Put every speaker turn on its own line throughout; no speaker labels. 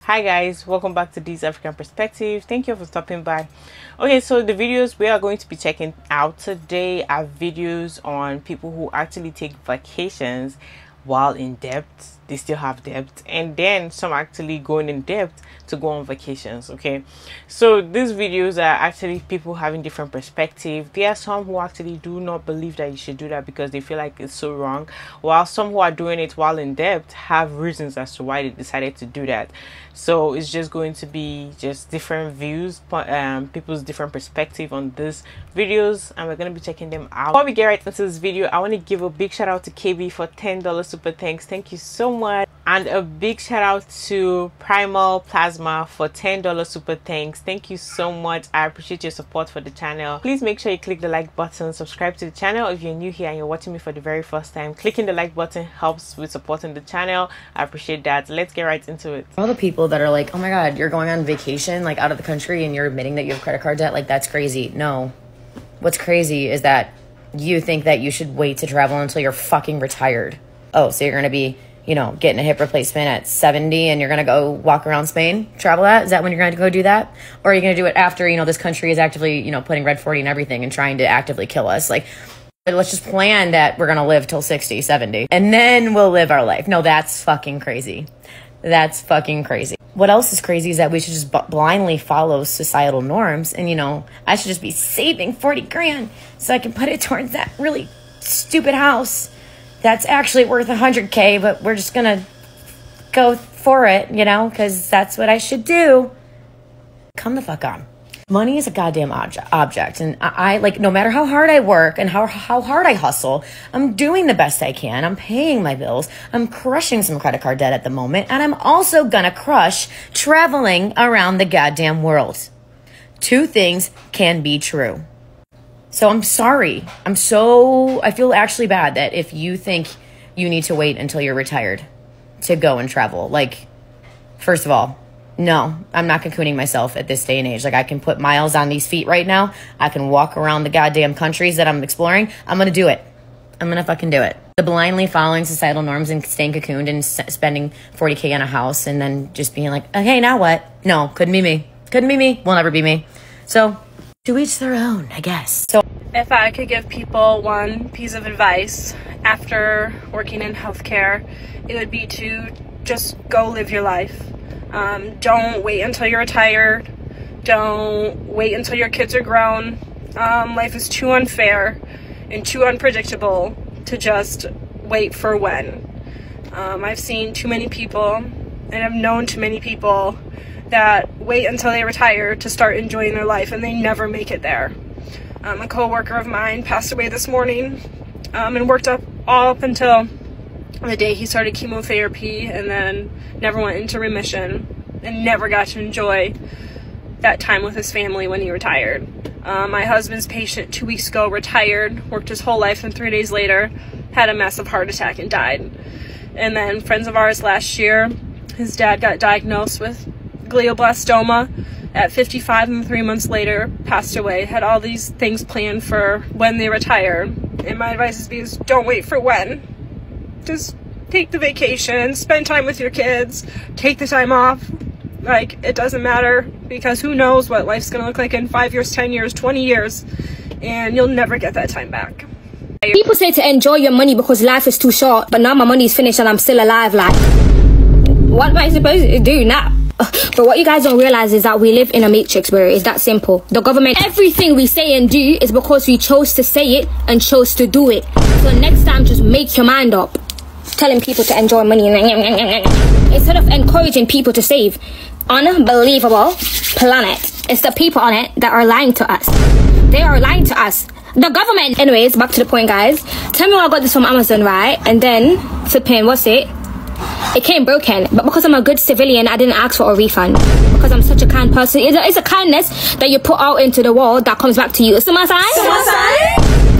Hi guys, welcome back to This African Perspective. Thank you for stopping by. Okay, so the videos we are going to be checking out today are videos on people who actually take vacations while in debt. They still have debt, and then some actually going in debt to go on vacations. Okay, so these videos are actually people having different perspective. There are some who actually do not believe that you should do that because they feel like it's so wrong, while some who are doing it while in debt have reasons as to why they decided to do that. So it's just going to be just different views, people's different perspective on these videos, and we're going to be checking them out. Before we get right into this video, I want to give a big shout out to KB for $10 super thanks. Thank you so much. And a big shout out to Primal Plasma for $10 super thanks. Thank you so much. I appreciate your support for the channel. Please make sure you click the like button, subscribe to the channel if you're new here and you're watching me for the very first time. Clicking the like button helps with supporting the channel. I appreciate that. Let's get right into it.
All the people that are like, oh my god, you're going on vacation like out of the country and you're admitting that you have credit card debt, like that's crazy. No, what's crazy is that you think that you should wait to travel until you're fucking retired. Oh, so you're gonna be, you know, getting a hip replacement at 70 and you're going to go walk around Spain, travel that? Is that when you're going to go do that? Or are you going to do it after, you know, this country is actively, you know, putting red 40 and everything and trying to actively kill us? Like, let's just plan that we're going to live till 60, 70 and then we'll live our life. No, that's fucking crazy. That's fucking crazy. What else is crazy is that we should just blindly follow societal norms. And, you know, I should just be saving 40 grand so I can put it towards that really stupid house that's actually worth 100K, but we're just gonna go for it, you know, because that's what I should do. Come the fuck on. Money is a goddamn object, and I like, no matter how hard I work and how hard I hustle, I'm doing the best I can. I'm paying my bills. I'm crushing some credit card debt at the moment, and I'm also gonna crush traveling around the goddamn world. Two things can be true. So I'm sorry. I feel actually bad that if you think you need to wait until you're retired to go and travel. Like, first of all, no, I'm not cocooning myself at this day and age. Like, I can put miles on these feet right now. I can walk around the goddamn countries that I'm exploring. I'm going to do it. I'm going to fucking do it. The blindly following societal norms and staying cocooned and spending 40K on a house and then just being like, okay, now what? No, couldn't be me. Couldn't be me. Will never be me. So, to each their own, I guess. So,
if I could give people one piece of advice after working in healthcare, it would be to just go live your life. Don't wait until you're retired. Don't wait until your kids are grown. Life is too unfair and too unpredictable to just wait for when. I've seen too many people, and I've known too many people that wait until they retire to start enjoying their life, and they never make it there. A co-worker of mine passed away this morning and worked all up until the day he started chemotherapy, and then never went into remission and never got to enjoy that time with his family when he retired. My husband's patient 2 weeks ago retired, worked his whole life, and 3 days later had a massive heart attack and died. And then friends of ours last year, his dad got diagnosed with glioblastoma at 55, and 3 months later passed away. Had all these things planned for when they retire. And my advice is don't wait for when. Just take the vacation, spend time with your kids, take the time off. Like, it doesn't matter, because who knows what life's gonna look like in 5 years, 10 years, 20 years, and you'll never get that time back.
People say to enjoy your money because life is too short, but now my money's finished and I'm still alive. Like, what am I supposed to do now? But what you guys don't realize is that we live in a matrix where it's that simple. The government, everything we say and do is because we chose to say it and chose to do it. So next time, just make your mind up. Telling people to enjoy money instead of encouraging people to save. Unbelievable planet. It's the people on it that are lying to us. They are lying to us. The government. Anyways, back to the point, guys. Tell me why I got this from Amazon, right? And then flipping, what's it? It came broken, but because I'm a good civilian, I didn't ask for a refund. Because I'm such a kind person. It's a kindness that you put out into the world that comes back to you. Summer sign?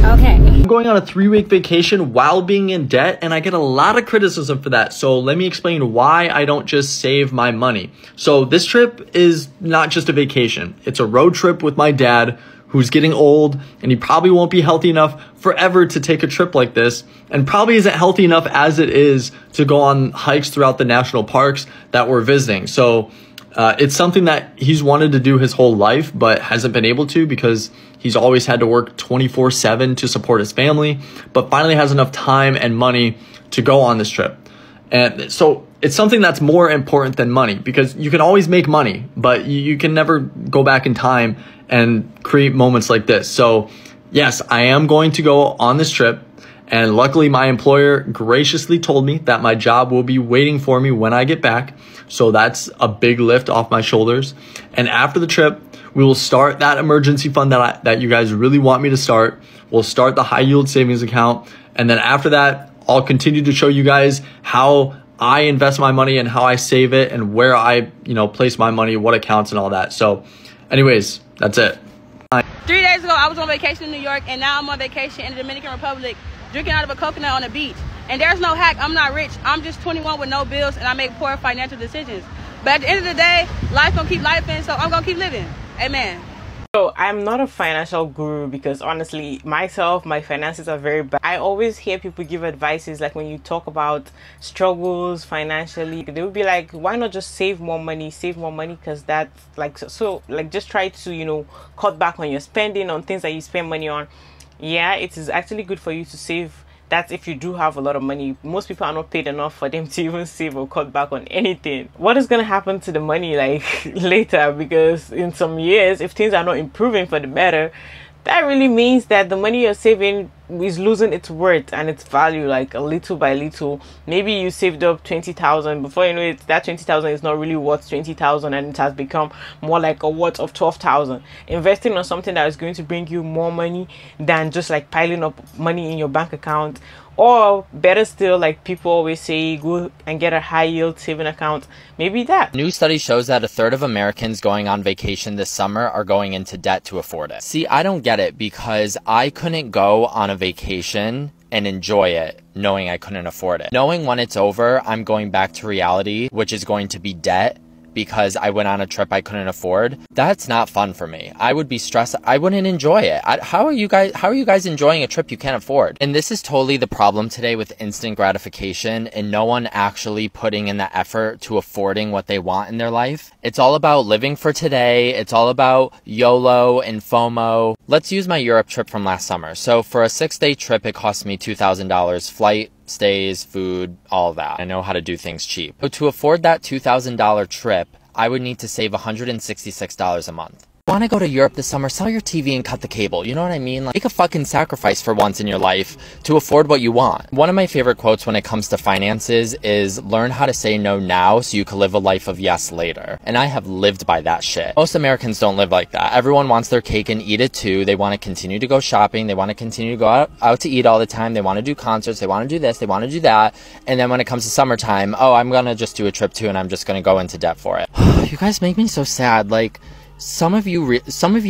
Okay.
I'm going on a 3-week vacation while being in debt, and I get a lot of criticism for that. So let me explain why I don't just save my money. So this trip is not just a vacation. It's a road trip with my dad, who's getting old, and he probably won't be healthy enough forever to take a trip like this, and probably isn't healthy enough as it is to go on hikes throughout the national parks that we're visiting. So it's something that he's wanted to do his whole life, but hasn't been able to because he's always had to work 24/7 to support his family, but finally has enough time and money to go on this trip. And so it's something that's more important than money, because you can always make money, but you can never go back in time and create moments like this. So yes, I am going to go on this trip. And luckily, my employer graciously told me that my job will be waiting for me when I get back. So that's a big lift off my shoulders. And after the trip, we will start that emergency fund that you guys really want me to start. We'll start the high yield savings account. And then after that, I'll continue to show you guys how I invest my money and how I save it and where I, place my money, what accounts and all that. So anyways, that's it.
3 days ago, I was on vacation in New York, and now I'm on vacation in the Dominican Republic, drinking out of a coconut on the beach. And there's no hack. I'm not rich. I'm just 21 with no bills, and I make poor financial decisions. But at the end of the day, life gonna keep lifing, so I'm gonna keep living. Amen.
So I'm not a financial guru, because honestly, myself, my finances are very bad. I always hear people give advices, like when you talk about struggles financially, they would be like, why not just save more money, because that's like, just try to, cut back on your spending on things that you spend money on. Yeah, it is actually good for you to save. That's if you do have a lot of money. Most people are not paid enough for them to even save or cut back on anything. What is going to happen to the money later? Because in some years, if things are not improving for the better, that really means that the money you're saving is losing its worth and its value, a little by little. Maybe you saved up 20,000. Before you know it, that 20,000 is not really worth 20,000, and it has become more like a worth of 12,000. Investing on something that is going to bring you more money than just piling up money in your bank account. Or better still, people always say, go and get a high yield saving account. Maybe that.
New study shows that 1/3 of Americans going on vacation this summer are going into debt to afford it. See, I don't get it, because I couldn't go on a vacation and enjoy it knowing I couldn't afford it. Knowing when it's over, I'm going back to reality, which is going to be debt, because I went on a trip I couldn't afford. That's not fun for me. I would be stressed. I wouldn't enjoy it. How are you guys enjoying a trip you can't afford? And this is totally the problem today with instant gratification and no one actually putting in the effort to affording what they want in their life. It's all about living for today. It's all about YOLO and FOMO. Let's use my Europe trip from last summer. So for a 6-day trip, it cost me $2,000, flight, stays, food, all of that. I know how to do things cheap. So to afford that $2,000 trip, I would need to save $166 a month. Want to go to Europe this summer? Sell your TV and cut the cable. You know what I mean? Make a fucking sacrifice for once in your life to afford what you want. One of my favorite quotes when it comes to finances is, learn how to say no now so you can live a life of yes later. And I have lived by that shit. Most Americans don't live like that. Everyone wants their cake and eat it too. They want to continue to go shopping. They want to continue to go out to eat all the time. They want to do concerts. They want to do this. They want to do that. And then when it comes to summertime, oh, I'm going to just do a trip too and I'm just going to go into debt for it. You guys make me so sad. Some of you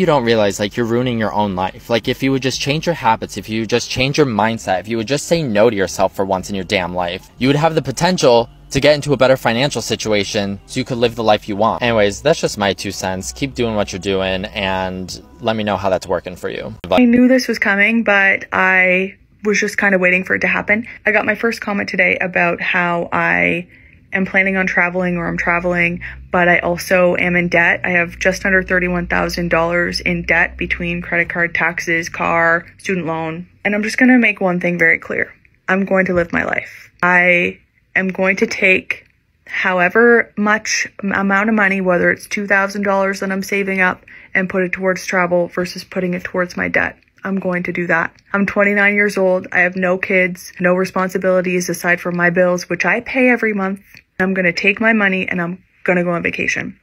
don't realize you're ruining your own life. If you would just change your habits, if you would just change your mindset, if you would just say no to yourself for once in your damn life, you would have the potential to get into a better financial situation so you could live the life you want. Anyways, that's just my 2 cents. Keep doing what you're doing and let me know how that's working for you.
I knew this was coming, but I was just kind of waiting for it to happen. I got my first comment today about how I am planning on traveling, or I'm traveling, but I also am in debt. I have just under $31,000 in debt between credit card, taxes, car, student loan. And I'm just going to make one thing very clear. I'm going to live my life. I am going to take however much amount of money, whether it's $2,000 that I'm saving up, and put it towards travel versus putting it towards my debt. I'm going to do that. I'm 29 years old. I have no kids, no responsibilities aside from my bills, which I pay every month. I'm going to take my money and I'm going to go on vacation.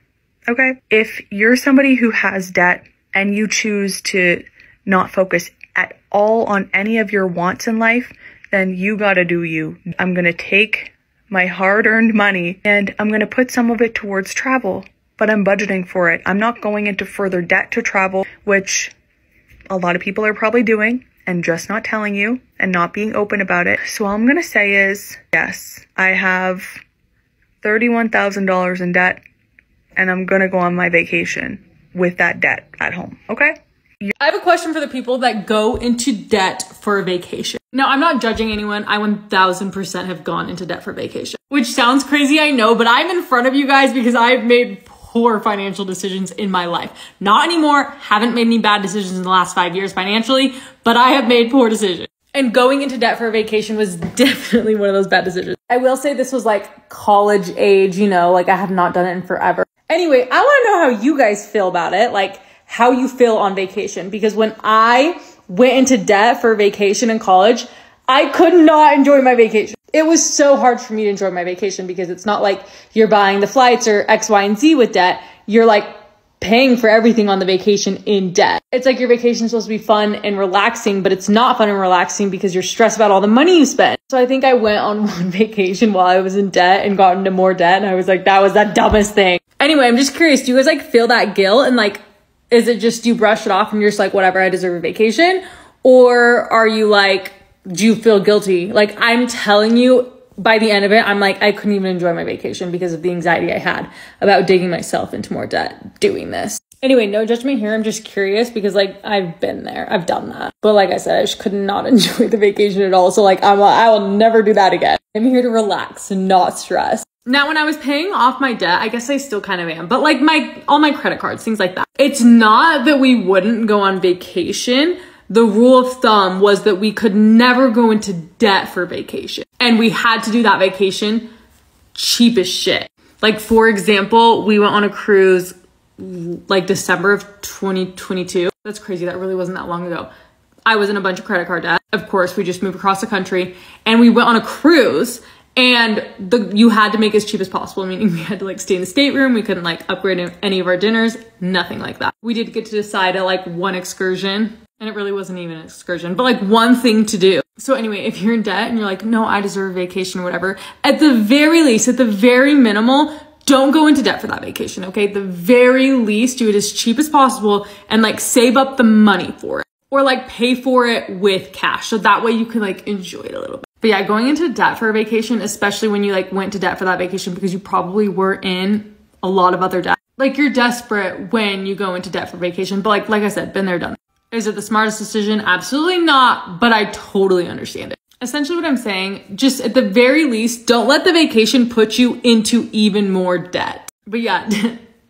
Okay? If you're somebody who has debt and you choose to not focus at all on any of your wants in life, then you got to do you. I'm going to take my hard-earned money and I'm going to put some of it towards travel, but I'm budgeting for it. I'm not going into further debt to travel, which a lot of people are probably doing and just not telling you and not being open about it. So all I'm going to say is, yes, I have $31,000 in debt and I'm going to go on my vacation with that debt at home. Okay?
I have a question for the people that go into debt for a vacation. Now, I'm not judging anyone. I 1000% have gone into debt for vacation, which sounds crazy, I know, but I'm in front of you guys because I've made poor financial decisions in my life. Not anymore. Haven't made any bad decisions in the last 5 years financially, but I have made poor decisions. And going into debt for a vacation was definitely one of those bad decisions. I will say this was like college age, you know, like I have not done it in forever. Anyway, I want to know how you guys feel about it, like how you feel on vacation. Because when I went into debt for vacation in college, I could not enjoy my vacation. It was so hard for me to enjoy my vacation because it's not like you're buying the flights or X, Y, and Z with debt. You're like paying for everything on the vacation in debt. It's like your vacation is supposed to be fun and relaxing, but it's not fun and relaxing because you're stressed about all the money you spend. So I think I went on one vacation while I was in debt and got into more debt. And I was like, that was the dumbest thing. Anyway, I'm just curious. Do you guys like feel that guilt? And like, is it just you brush it off and you're just like, whatever, I deserve a vacation? Or are you like, do you feel guilty? Like I'm telling you, by the end of it, I'm like, I couldn't even enjoy my vacation because of the anxiety I had about digging myself into more debt doing this. Anyway, no judgment here. I'm just curious because like I've been there. I've done that. But like I said, I just could not enjoy the vacation at all. So like I will never do that again. I'm here to relax and not stress. Now, when I was paying off my debt, I guess I still kind of am, but like all my credit cards, things like that. It's not that we wouldn't go on vacation. The rule of thumb was that we could never go into debt for vacation. And we had to do that vacation cheap as shit. Like, for example, we went on a cruise like December of 2022. That's crazy. That really wasn't that long ago. I was in a bunch of credit card debt. Of course, we just moved across the country and we went on a cruise. And you had to make it as cheap as possible, meaning we had to like stay in the stateroom. We couldn't like upgrade any of our dinners, nothing like that. We did get to decide at like one excursion, and it really wasn't even an excursion, but like one thing to do. So anyway, if you're in debt and you're like, no, I deserve a vacation or whatever, at the very least, at the very minimal, don't go into debt for that vacation, okay? At the very least, do it as cheap as possible and like save up the money for it. Or like pay for it with cash. So that way you can like enjoy it a little bit. But yeah, going into debt for a vacation, especially when you like went to debt for that vacation because you probably were in a lot of other debt. Like you're desperate when you go into debt for vacation. But like I said, been there, done. Is it the smartest decision? Absolutely not. But I totally understand it. Essentially what I'm saying, just at the very least, don't let the vacation put you into even more debt. But yeah,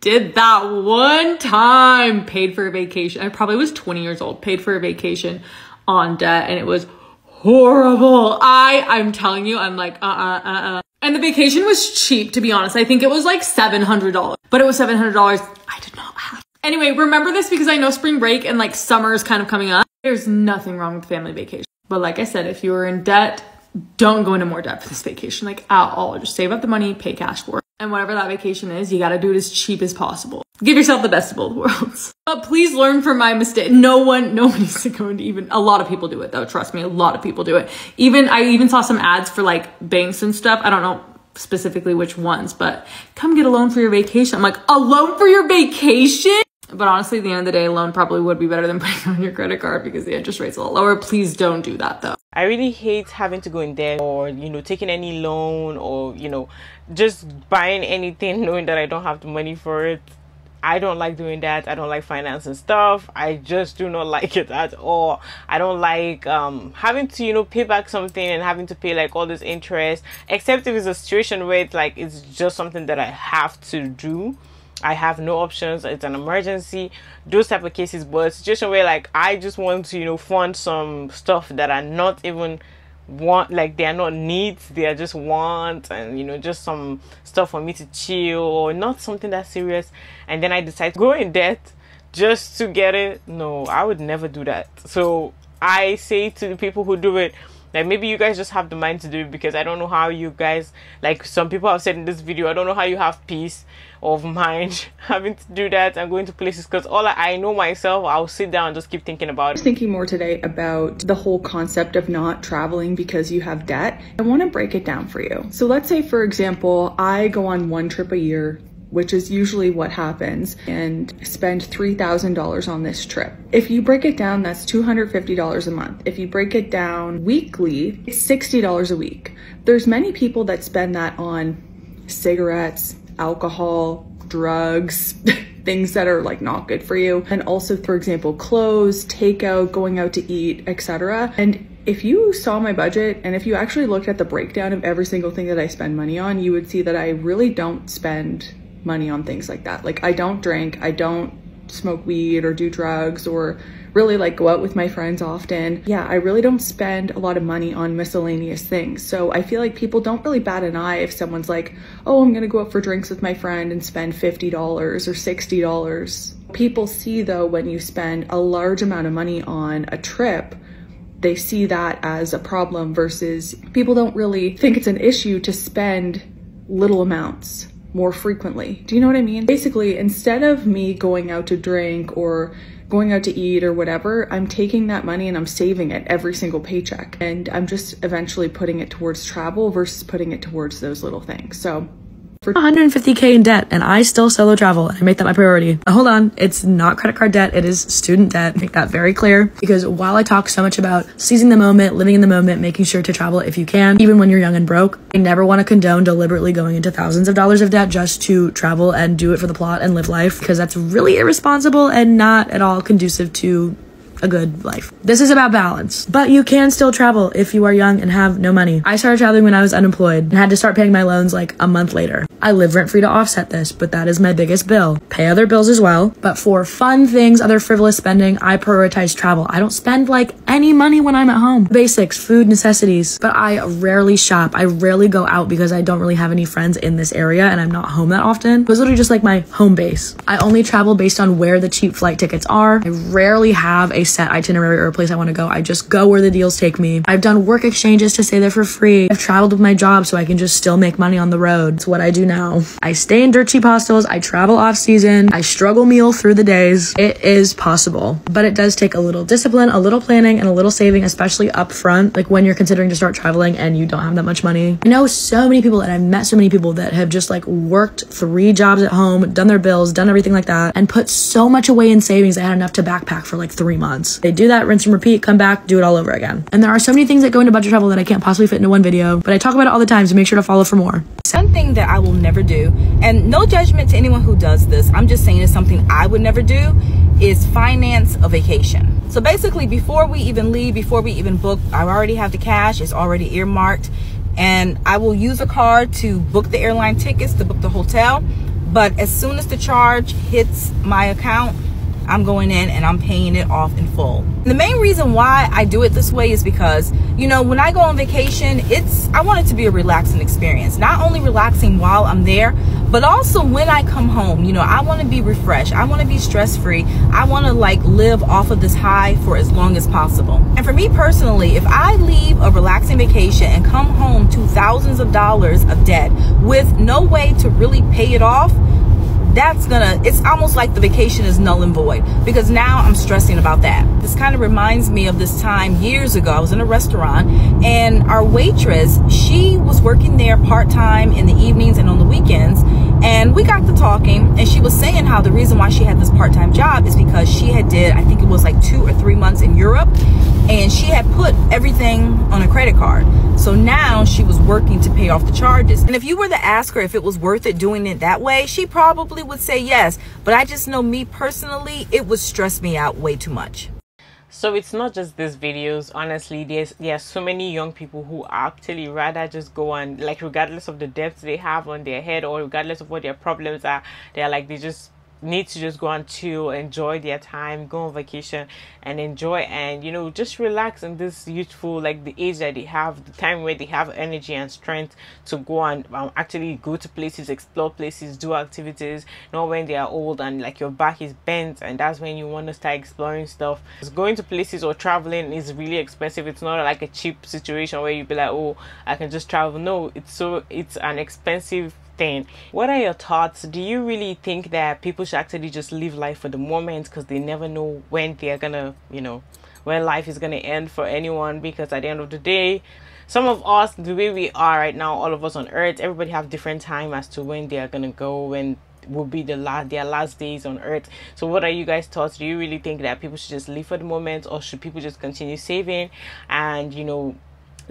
did that one time, paid for a vacation. I probably was 20 years old, paid for a vacation on debt, and it was horrible. I'm telling you, I'm like, And the vacation was cheap, to be honest. I think it was like $700, but it was $700 I did not have. Anyway, remember this because I know spring break and like summer is kind of coming up. There's nothing wrong with family vacation. But like I said, if you were in debt, don't go into more debt for this vacation, like at all. Just save up the money, pay cash for it. And whatever that vacation is, you got to do it as cheap as possible. Give yourself the best of both worlds. But please learn from my mistake. No one needs to go into even, a lot of people do it though. Trust me, a lot of people do it. I even saw some ads for like banks and stuff. I don't know specifically which ones, but come get a loan for your vacation. I'm like, a loan for your vacation? But honestly, at the end of the day, a loan probably would be better than putting on your credit card because the interest rate's a lot lower. Please don't do that though.
I really hate having to go in debt or, taking any loan or, just buying anything knowing that I don't have the money for it. I don't like doing that. I don't like financing stuff. I just do not like it at all. I don't like having to, pay back something and having to pay like all this interest, except if it's a situation where it's just something that I have to do. I have no options. It's an emergency. Those type of cases. But a situation where like I just want to, fund some stuff that are not even like they are not needs, they are just wants, and just some stuff for me to chill or not something that serious, and then I decide to go in debt just to get it. No, I would never do that. So I say to the people who do it, like maybe you guys just have the mind to do it, because I don't know how you guys, like some people have said in this video, I don't know how you have peace of mind having to do that and going to places, because all I know myself, I'll sit down and just keep thinking about it.
I was thinking more today about the whole concept of not traveling because you have debt. I want to break it down for you. So let's say, for example, I go on one trip a year, which is usually what happens, and spend $3,000 on this trip. If you break it down, that's $250 a month. If you break it down weekly, it's $60 a week. There's many people that spend that on cigarettes, alcohol, drugs, things that are like not good for you. And also, for example, clothes, takeout, going out to eat, etc. And if you saw my budget and if you actually looked at the breakdown of every single thing that I spend money on, you would see that I really don't spend money on things like that. Like, I don't drink, I don't smoke weed or do drugs or really like go out with my friends often. Yeah, I really don't spend a lot of money on miscellaneous things. So I feel like people don't really bat an eye if someone's like, oh, I'm gonna go out for drinks with my friend and spend $50 or $60. People see though, when you spend a large amount of money on a trip, they see that as a problem, versus people don't really think it's an issue to spend little amounts more frequently. Do you know what I mean? Basically, instead of me going out to drink or going out to eat or whatever, I'm taking that money and I'm saving it every single paycheck. And I'm just eventually putting it towards travel versus putting it towards those little things. So for
150K in debt and I still solo travel and I make that my priority. Hold on, it's not credit card debt, it is student debt. Make that very clear, because while I talk so much about seizing the moment, living in the moment, making sure to travel if you can, even when you're young and broke, I never want to condone deliberately going into thousands of dollars of debt just to travel and do it for the plot and live life, because that's really irresponsible and not at all conducive to a good life. This is about balance, but you can still travel if you are young and have no money. I started traveling when I was unemployed and had to start paying my loans like a month later. I live rent free to offset this, but that is my biggest bill. Pay other bills as well, but for fun things, other frivolous spending, I prioritize travel. I don't spend like any money when I'm at home. Basics, food, necessities, but I rarely shop. I rarely go out because I don't really have any friends in this area and I'm not home that often. It was literally just like my home base. I only travel based on where the cheap flight tickets are. I rarely have a set itinerary or a place I want to go. I just go where the deals take me. I've done work exchanges to stay there for free. I've traveled with my job so I can just still make money on the road. It's what I do now. I stay in dirt cheap hostels. I travel off season. I struggle meal through the days. It is possible, but it does take a little discipline, a little planning, and a little saving, especially up front, like when you're considering to start traveling and you don't have that much money. I know so many people, and I've met so many people that have just like worked 3 jobs at home, done their bills, done everything like that, and put so much away in savings they had enough to backpack for like 3 months. They do that, rinse and repeat, come back, do it all over again. And there are so many things that go into budget travel that I can't possibly fit into one video, but I talk about it all the time, so make sure to follow for more.
One thing that I will never do, and no judgment to anyone who does this, I'm just saying it's something I would never do, is finance a vacation. So basically, before we even leave, before we even book, I already have the cash, it's already earmarked, and I will use a card to book the airline tickets, to book the hotel, but as soon as the charge hits my account, I'm going in and I'm paying it off in full. The main reason why I do it this way is because, you know, when I go on vacation, I want it to be a relaxing experience. Not only relaxing while I'm there, but also when I come home. You know, I want to be refreshed. I want to be stress-free. I want to like live off of this high for as long as possible. And for me personally, if I leave a relaxing vacation and come home to thousands of dollars of debt with no way to really pay it off, it's almost like the vacation is null and void, because now I'm stressing about that. This kind of reminds me of this time years ago. I was in a restaurant and our waitress, she was working there part-time in the evenings and on the weekends, and we got to talking, and she was saying how the reason why she had this part-time job is because she had did, I think it was like 2 or 3 months in Europe, and she had put everything on a credit card. So now she was working to pay off the charges. And if you were to ask her if it was worth it doing it that way, she probably would say yes. But I just know, me personally, it would stress me out way too much.
So it's not just these videos. Honestly, there are so many young people who actually rather just go on, like, regardless of the debts they have on their head or regardless of what their problems are, they just need to just go on to enjoy their time, go on vacation and enjoy, and, you know, just relax in this youthful, like, the age that they have, the time where they have energy and strength to go and actually go to places, explore places, do activities. Not when they are old and like your back is bent, and that's when you want to start exploring stuff. Going to places or traveling is really expensive. It's not like a cheap situation where you be like, oh, I can just travel. No, it's an expensive thing. What are your thoughts? Do you really think that people should actually just live life for the moment, because they never know when they're gonna, you know, when life is gonna end for anyone? Because at the end of the day, some of us, the way we are right now, all of us on earth, everybody have different time as to when they are gonna go, when will be their last days on earth. So what are you guys' thoughts? Do you really think that people should just live for the moment, or should people just continue saving and, you know,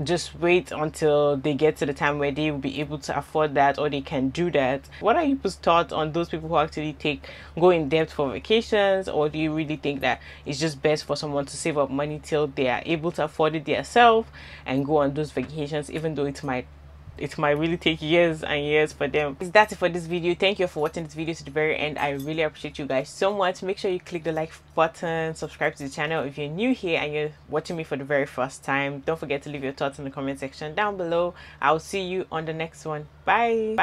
just wait until they get to the time where they will be able to afford that, or they can do that? What are people's thoughts on those people who actually go in debt for vacations? Or do you really think that it's just best for someone to save up money till they are able to afford it themselves and go on those vacations, even though it might really take years and years for them? That's it for this video. Thank you for watching this video to the very end. I really appreciate you guys so much. Make sure you click the like button, subscribe to the channel if you're new here and you're watching me for the very first time. Don't forget to leave your thoughts in the comment section down below. I'll see you on the next one. Bye.